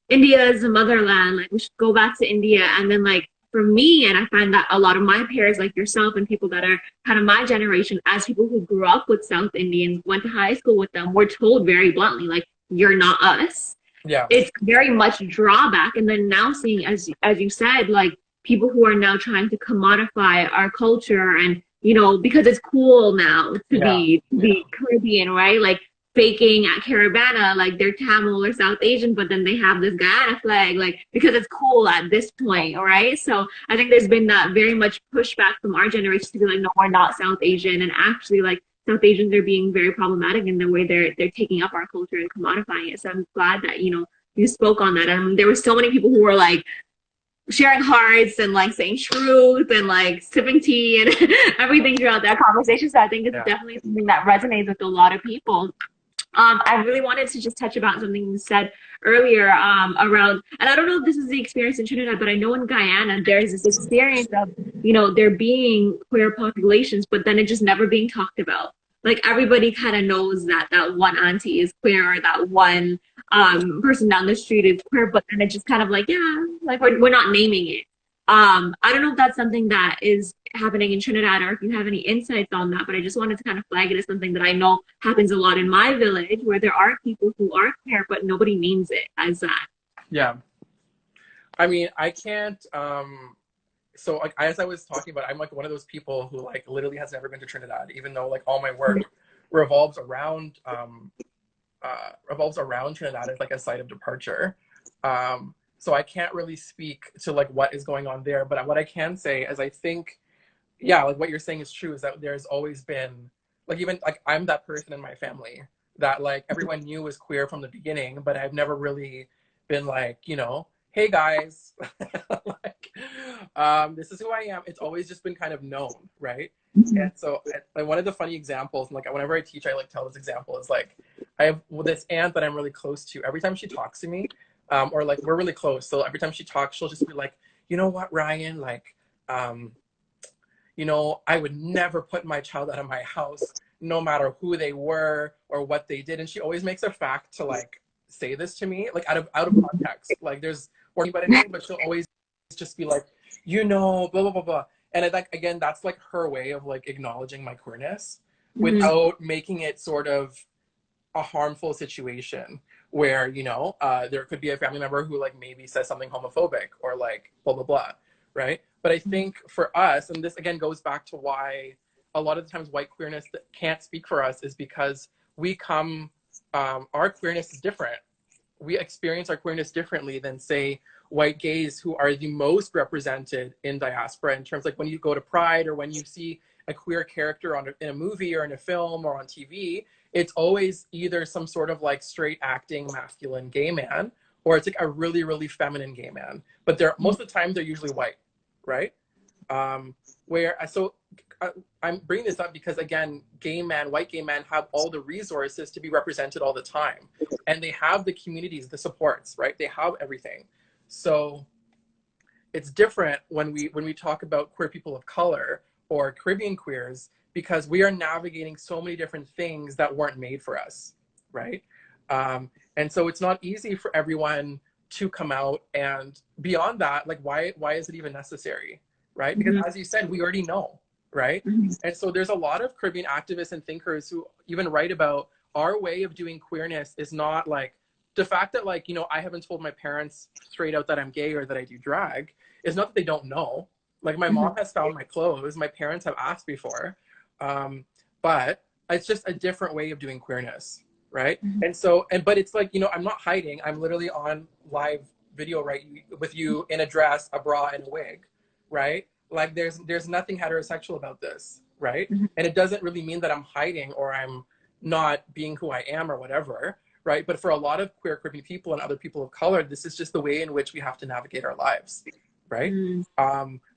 India is the motherland, like we should go back to India. And then like for me, and I find that a lot of my peers like yourself and people that are kind of my generation as people who grew up with South Indians, went to high school with them, were told very bluntly like you're not us. Yeah. It's very much drawback. And then now seeing, as you said, like people who are now trying to commodify our culture and, you know, because it's cool now to be Caribbean, right? Like faking at Caravana, like they're Tamil or South Asian, but then they have this Guyana flag, like because it's cool at this point, all right? So I think there's been that very much pushback from our generation to be like, no, we're not South Asian. And actually like South Asians are being very problematic in the way they're taking up our culture and commodifying it. So I'm glad that, you know, you spoke on that. And there were so many people who were like sharing hearts and like saying truth and like sipping tea and everything throughout that conversation. So I think it's definitely something that resonates with a lot of people. I really wanted to just touch about something you said earlier around, and I don't know if this is the experience in Trinidad, but I know in Guyana there's this experience of, you know, there being queer populations, but then it just never being talked about. Like everybody kind of knows that that one auntie is queer or that one person down the street is queer, but then it's just kind of like, yeah, like we're not naming it. I don't know if that's something that is happening in Trinidad or if you have any insights on that, but I just wanted to kind of flag it as something that I know happens a lot in my village where there are people who are queer, but nobody names it as that. Yeah. I mean, I can't, so like, as I was talking about, I'm like one of those people who like literally has never been to Trinidad, even though like all my work revolves around Trinidad as like a site of departure. So I can't really speak to like what is going on there, but what I can say is I think, yeah, like what you're saying is true, is that there's always been like, even like I'm that person in my family that like everyone knew was queer from the beginning, but I've never really been like, you know, hey guys, like this is who I am. It's always just been kind of known, right? And so like one of the funny examples, like whenever I teach, I like tell this example is like I have this aunt that I'm really close to. Every time she talks to me, or like we're really close, so every time she talks, she'll just be like, you know what, Ryan, like you know, I would never put my child out of my house, no matter who they were or what they did. And she always makes a fact to like say this to me, like out of context. Like there's worrying about anything, but she'll always just be like, you know, blah blah blah blah. And I like, again, that's like her way of like acknowledging my queerness without making it sort of a harmful situation where, you know, there could be a family member who like maybe says something homophobic or like blah blah blah, right? But I think for us, and this again goes back to why a lot of the times white queerness that can't speak for us, is because we come, our queerness is different. We experience our queerness differently than, say, white gays who are the most represented in diaspora in terms like when you go to Pride or when you see a queer character in a movie or in a film or on TV, it's always either some sort of like straight acting masculine gay man, or it's like a really, really feminine gay man. But they're most of the time they're usually white, right? I'm bringing this up because, again, white gay men have all the resources to be represented all the time. And they have the communities, the supports, right? They have everything. So it's different when we talk about queer people of color or Caribbean queers, because we are navigating so many different things that weren't made for us, right? And so it's not easy for everyone to come out, and beyond that, like why is it even necessary, right? Because as you said, we already know, right? And so there's a lot of Caribbean activists and thinkers who even write about our way of doing queerness is not like the fact that like, you know, I haven't told my parents straight out that I'm gay or that I do drag is not that they don't know. Like my mom has found my clothes, my parents have asked before, but it's just a different way of doing queerness, right? And so, but it's like, you know, I'm not hiding. I'm literally on live video right with you in a dress, a bra, and a wig, right? Like there's nothing heterosexual about this, right? And it doesn't really mean that I'm hiding or I'm not being who I am or whatever, right? But for a lot of queer Caribbean people and other people of color, this is just the way in which we have to navigate our lives, right?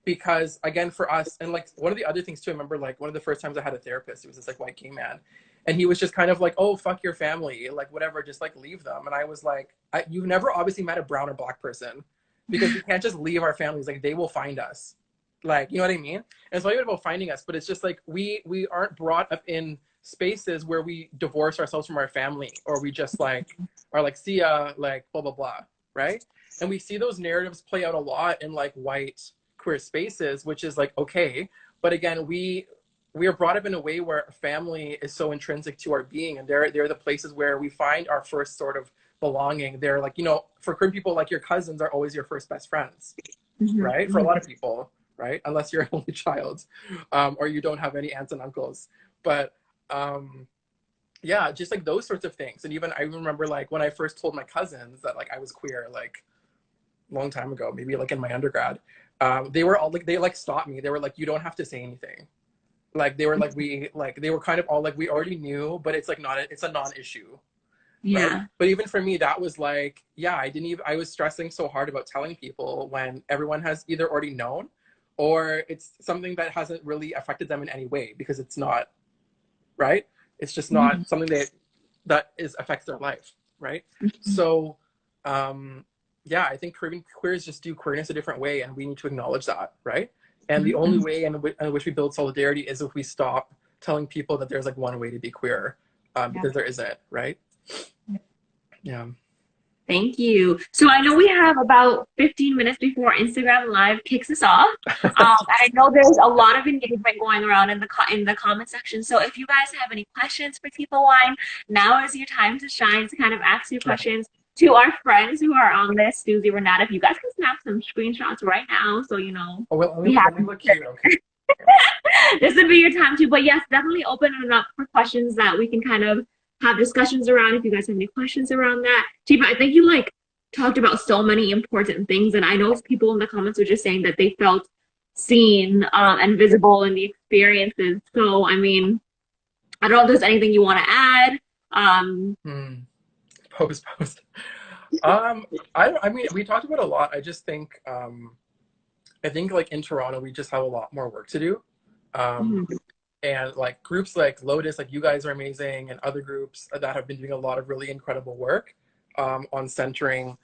Because again, for us, and like one of the other things too, I remember like one of the first times I had a therapist, it was this like white gay man, and he was just kind of like, oh, fuck your family, like whatever, just like leave them. And I was like, you've never obviously met a brown or black person, because we can't just leave our families, like they will find us, like, you know what I mean? And it's not even about finding us, but it's just like we aren't brought up in spaces where we divorce ourselves from our family, or we just like are like, see ya, like blah blah blah, right? And we see those narratives play out a lot in like white queer spaces, which is like, okay, but again, we are brought up in a way where family is so intrinsic to our being, and they're the places where we find our first sort of belonging. They're like, you know, for Caribbean people, like your cousins are always your first best friends, right? For a lot of people, right? Unless you're an only child, or you don't have any aunts and uncles. But yeah, just like those sorts of things. And even I remember like when I first told my cousins that like I was queer, like a long time ago, maybe like in my undergrad, they were all like, they like stopped me. They were like, you don't have to say anything. Like they were like, they were kind of all like, we already knew, but it's like it's a non-issue. Yeah. Right? But even for me, that was like, yeah, I was stressing so hard about telling people when everyone has either already known, or it's something that hasn't really affected them in any way, because it's not, right? It's just not something that affects their life, right? So, yeah, I think Caribbean queers just do queerness a different way, and we need to acknowledge that, right? And the only way in which we build solidarity is if we stop telling people that there's like one way to be queer, because there isn't, right? Yeah. Thank you. So I know we have about 15 minutes before Instagram Live kicks us off. I know there's a lot of engagement going around in the comment section. So if you guys have any questions for Tifa Wine, now is your time to shine, to kind of ask your questions to our friends who are on this. Susie, Renata, if you guys can snap some screenshots right now, so you know. Oh, well, let me look cute. Okay. This would be your time too. But yes, definitely open it up for questions that we can kind of have discussions around. If you guys have any questions around that. Tifa, I think you like talked about so many important things, and I know people in the comments were just saying that they felt seen and visible in the experiences. So I mean, I don't know if there's anything you want to add. Post. I mean, we talked about a lot. I just think I think like in Toronto we just have a lot more work to do. And like groups like Lotus, like you guys are amazing, and other groups that have been doing a lot of really incredible work on centering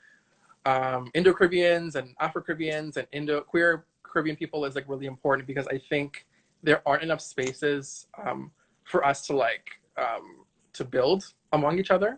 Indo-Caribbeans and Afro-Caribbeans and queer Caribbean people is like really important, because I think there aren't enough spaces for us to like to build among each other.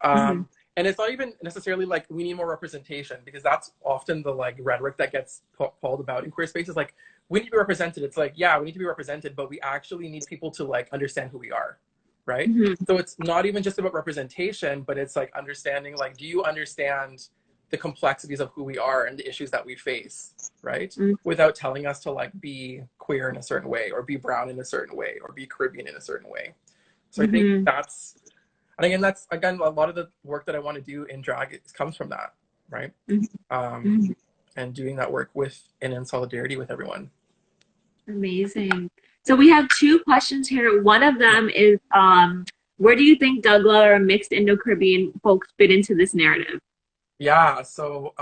And it's not even necessarily like we need more representation, because that's often the like rhetoric that gets called about in queer spaces. Like, we need to be represented. It's like, yeah, we need to be represented, but we actually need people to like understand who we are, right? So it's not even just about representation, but it's like understanding, like, do you understand the complexities of who we are and the issues that we face, right? Without telling us to like be queer in a certain way, or be brown in a certain way, or be Caribbean in a certain way. So I think that's, and again, that's again a lot of the work that I want to do in drag comes from that, right? And doing that work with and in solidarity with everyone. Amazing. So we have two questions here. One of them is, where do you think Dougla or mixed Indo-Caribbean folks fit into this narrative? Yeah, so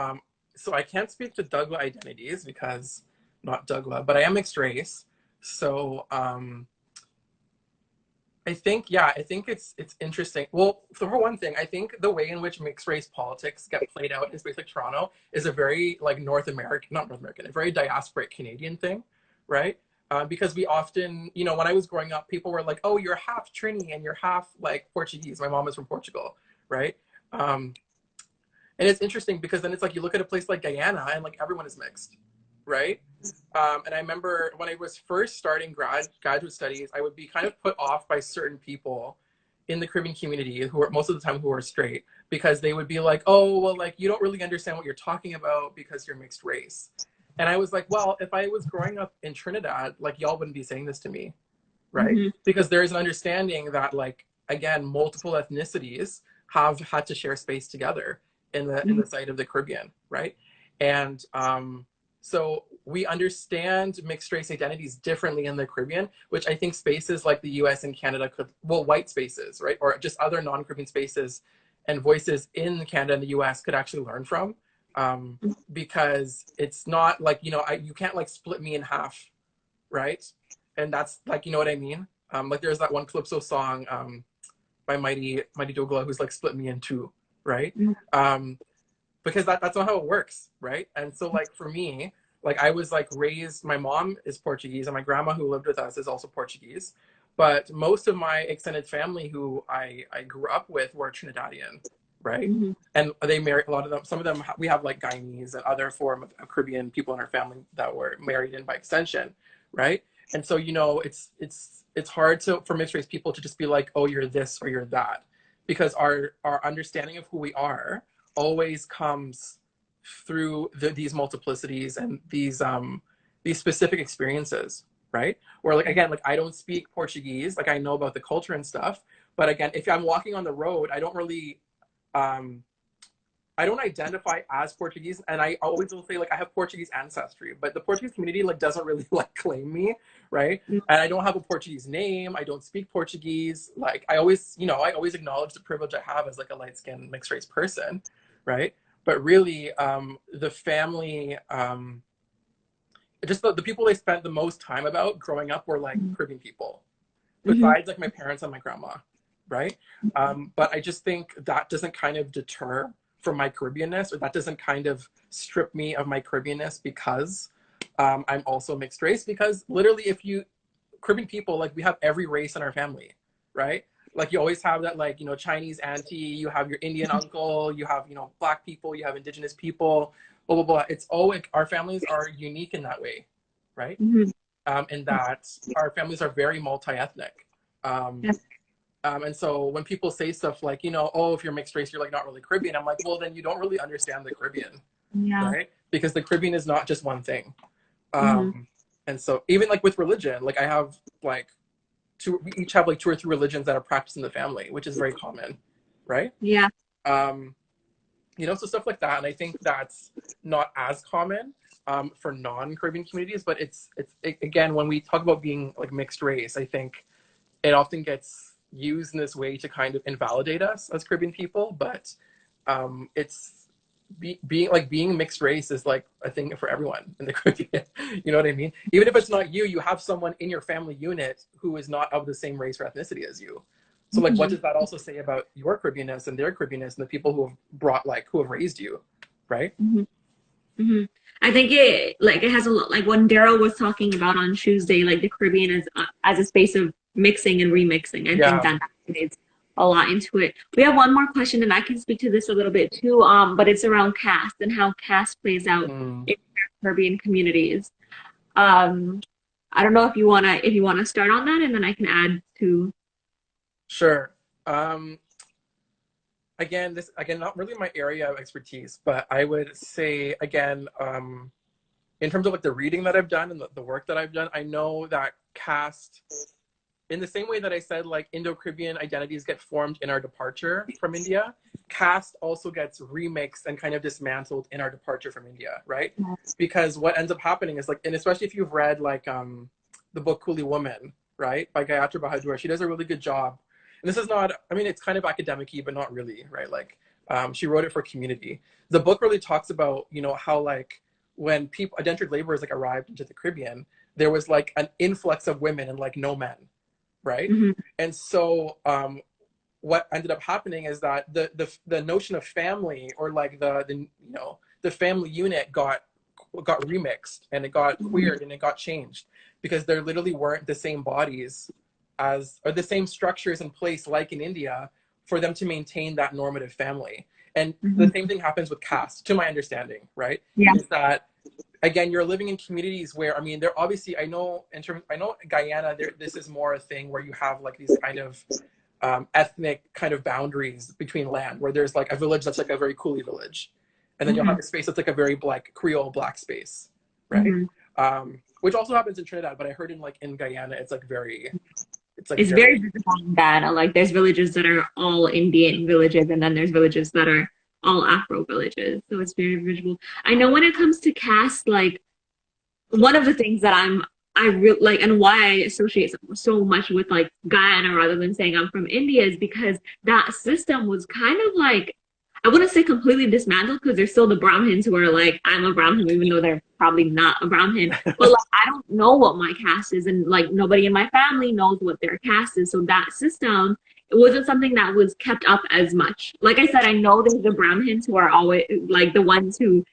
so I can't speak to Dougla identities because not Dougla, but I am mixed race. So I think it's interesting. Well, for one thing, I think the way in which mixed race politics get played out in a space like Toronto is a very like a very diasporic Canadian thing, right? Because we often, you know, when I was growing up, people were like, oh, you're half Trini and you're half like Portuguese. My mom is from Portugal, right? And it's interesting because then it's like you look at a place like Guyana and like everyone is mixed, right? And I remember when I was first starting graduate studies, I would be kind of put off by certain people in the Caribbean community who are most of the time who are straight, because they would be like, oh, well, like, you don't really understand what you're talking about because you're mixed race. And I was like, well, if I was growing up in Trinidad, like, y'all wouldn't be saying this to me, right? Mm-hmm. Because there's an understanding that, like, again, multiple ethnicities have had to share space together in the side of the Caribbean, right? And so we understand mixed race identities differently in the Caribbean, which I think spaces like the US and Canada could, well, white spaces, right? Or just other non-Caribbean spaces and voices in Canada and the US could actually learn from. Because it's not like, you know, you can't like split me in half, right? And that's like, you know what I mean? Like there's that one Calypso song by Mighty Douglas who's like split me in two, right? Because that's not how it works, right? And so like for me, like I was like raised, my mom is Portuguese and my grandma who lived with us is also Portuguese. But most of my extended family who I grew up with were Trinidadian, right? Mm-hmm. And they married a lot of them. Some of them, we have like Guyanese and other form of Caribbean people in our family that were married in by extension, right? And so, you know, it's hard for mixed race people to just be like, oh, you're this or you're that, because our understanding of who we are always comes through these multiplicities and these specific experiences, right? Or like, again, like I don't speak Portuguese, like I know about the culture and stuff, but again, if I'm walking on the road, I don't really I don't identify as Portuguese, and I always will say like I have Portuguese ancestry, but the Portuguese community like doesn't really like claim me, right? And I don't have a Portuguese name. I don't speak Portuguese. Like I always, you know, I always acknowledge the privilege I have as like a light-skinned mixed race person, right? But really, the family, just the people I spent the most time about growing up were like Caribbean people, besides like my parents and my grandma, right? But I just think that doesn't kind of deter from my Caribbeanness, or that doesn't kind of strip me of my Caribbeanness because I'm also mixed race. Because literally, if you Caribbean people, like we have every race in our family, right? Like you always have that, like, you know, Chinese auntie, you have your Indian uncle, you have, you know, Black people, you have Indigenous people, blah blah blah. It's always, our families are unique in that way, right? And that our families are very multi-ethnic. And so when people say stuff like, you know, oh, if you're mixed race, you're like not really Caribbean. I'm like, well, then you don't really understand the Caribbean, right? Because the Caribbean is not just one thing. And so even like with religion, like I have like we each have like 2 or 3 religions that are practiced in the family, which is very common, right? Yeah. You know, so stuff like that. And I think that's not as common for non-Caribbean communities, but it's again, when we talk about being like mixed race, I think it often gets used in this way to kind of invalidate us as Caribbean people, but it's being mixed race is like a thing for everyone in the Caribbean. You know what I mean? Even if it's not you, you have someone in your family unit who is not of the same race or ethnicity as you. So like, what does that also say about your Caribbeanness and their Caribbeanness and the people who have raised you, right? I think it has a lot, like when Daryl was talking about on Tuesday, like the Caribbean is as a space of mixing and remixing. I think that it's a lot into it. We have one more question, and I can speak to this a little bit too, but it's around caste and how caste plays out in Caribbean communities. I don't know if you wanna start on that, and then I can add to. Sure. Again, not really my area of expertise, but I would say again, in terms of like the reading that I've done and the work that I've done, I know that caste, in the same way that I said, like Indo-Caribbean identities get formed in our departure from India, caste also gets remixed and kind of dismantled in our departure from India, right? Because what ends up happening is like, and especially if you've read like the book Coolie Woman, right, by Gayatri Bahadur, she does a really good job. And this is not, I mean, it's kind of academic-y, but not really, right? Like she wrote it for community. The book really talks about, you know, how like when people, indentured laborers like arrived into the Caribbean, there was like an influx of women and like no men, right? And so what ended up happening is that the notion of family, or like the you know, the family unit got remixed, and it got queered, and it got changed, because there literally weren't the same bodies or the same structures in place like in India for them to maintain that normative family. And the same thing happens with caste, to my understanding, right? Is that, again, you're living in communities where, I mean, there obviously, I know Guyana, this is more a thing where you have like these kind of ethnic kind of boundaries between land, where there's like a village that's like a very Coolie village, and then you'll have a space that's like a very like Creole black space, right? Which also happens in Trinidad, but I heard in Guyana it's like very, it's very visible in Ghana. Like there's villages that are all Indian villages, and then there's villages that are all Afro villages. So it's very visible. I know when it comes to caste, like one of the things that I really like, and why I associate so much with like Guyana rather than saying I'm from India, is because that system was kind of like, I wouldn't say completely dismantled, because there's still the Brahmins who are like, I'm a Brahmin, even though they're probably not a Brahmin. But like, I don't know what my caste is, and like nobody in my family knows what their caste is. So that system, it wasn't something that was kept up as much. Like I said, I know there's the Brahmins who are always like the ones who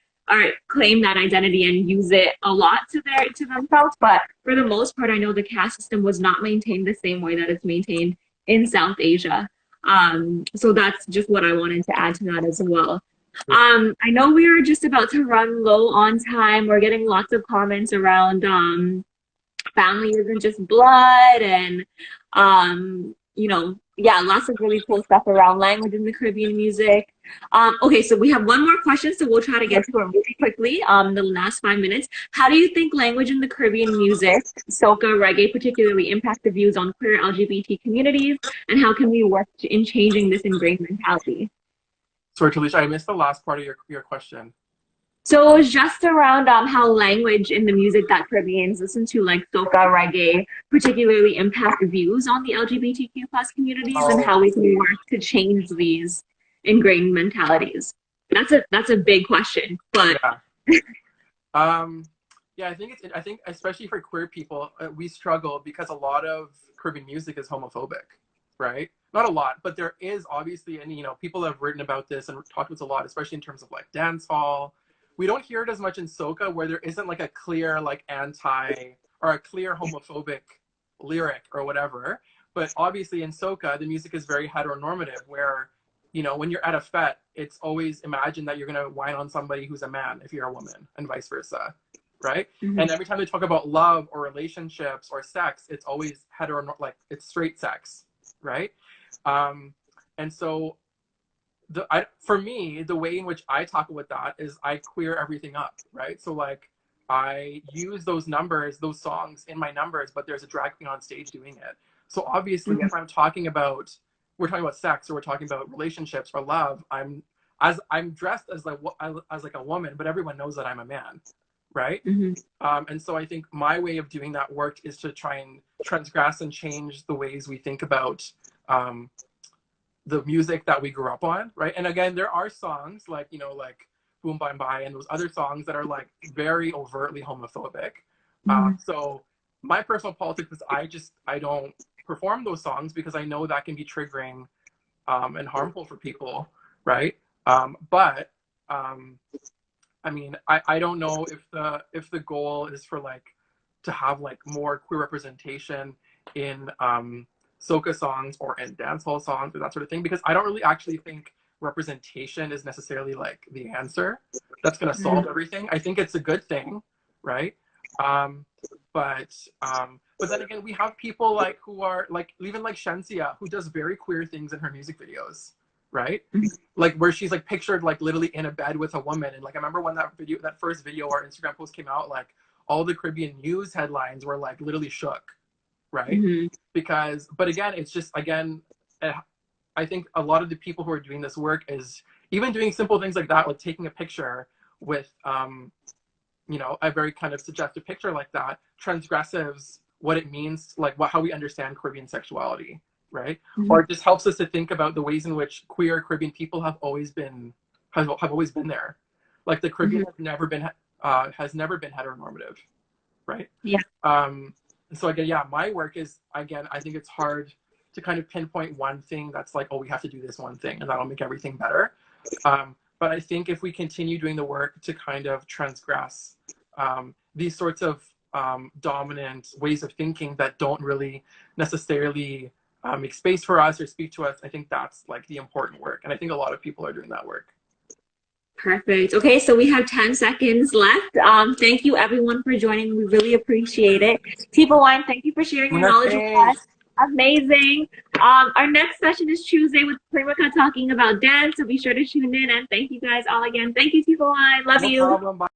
claim that identity and use it a lot to themselves. But for the most part, I know the caste system was not maintained the same way that it's maintained in South Asia. So that's just what I wanted to add to that as well. I know we are just about to run low on time. We're getting lots of comments around family isn't just blood, and lots of really cool stuff around language in the Caribbean music. Okay, so we have one more question, so we'll try to get to it really quickly, the last 5 minutes. How do you think language in the Caribbean music, soca, reggae particularly, impact the views on queer LGBT communities, and how can we work in changing this ingrained mentality? Sorry, Talisha, I missed the last part of your question. So it was just around how language in the music that Caribbeans listen to, like soca, reggae, particularly impact views on the LGBTQ plus communities, and how we can work to change these ingrained mentalities. That's a big question, but I think especially for queer people, we struggle because a lot of Caribbean music is homophobic, right? Not a lot, but there is obviously, and people have written about this and talked about this a lot, especially in terms of like dance hall. We don't hear it as much in soca, where there isn't like a clear like anti or a clear homophobic lyric or whatever. But obviously in soca, the music is very heteronormative, where when you're at a fete, it's always imagined that you're gonna whine on somebody who's a man if you're a woman, and vice versa, right? And every time they talk about love or relationships or sex, it's always like it's straight sex, right? And so for me, the way in which I talk about that is I queer everything up, right? So like I use those numbers, those songs in my numbers, but there's a drag queen on stage doing it. So obviously, if we're talking about sex, or we're talking about relationships or love, I'm dressed as like a woman, but everyone knows that I'm a man, right? And so I think my way of doing that work is to try and transgress and change the ways we think about the music that we grew up on, right? And again, there are songs like like Boom Bye Bye and those other songs that are like very overtly homophobic. So my personal politics is I don't perform those songs, because I know that can be triggering and harmful for people, right? But I mean, I don't know if the goal is for like to have like more queer representation in soca songs or in dancehall songs or that sort of thing, because I don't really actually think representation is necessarily like the answer that's going to solve everything. I think it's a good thing, right? But then again, we have people like who are like, even like Shensia, who does very queer things in her music videos, right? Like where she's like pictured like literally in a bed with a woman. And like I remember when that first video or Instagram post came out, like all the Caribbean news headlines were like literally shook, right? Because, but again, it's just, again, I think a lot of the people who are doing this work is even doing simple things like that, like taking a picture with a very kind of suggestive picture like that transgresses what it means, like how we understand Caribbean sexuality, right? Or it just helps us to think about the ways in which queer Caribbean people have always been there. Like the Caribbean has never been heteronormative, right? So again, my work is, again, I think it's hard to kind of pinpoint one thing that's like, oh, we have to do this one thing and that'll make everything better. But I think if we continue doing the work to kind of transgress these sorts of dominant ways of thinking that don't really necessarily make space for us or speak to us, I think that's like the important work. And I think a lot of people are doing that work. Perfect. Okay, so we have 10 seconds left. Thank you everyone for joining. We really appreciate it. Tifa Wine, thank you for sharing your knowledge with us. Amazing. Our next session is Tuesday with Primaka talking about dance, so be sure to tune in. And thank you guys all again. Thank you, Tifa Wine. Love No you. problem. Bye.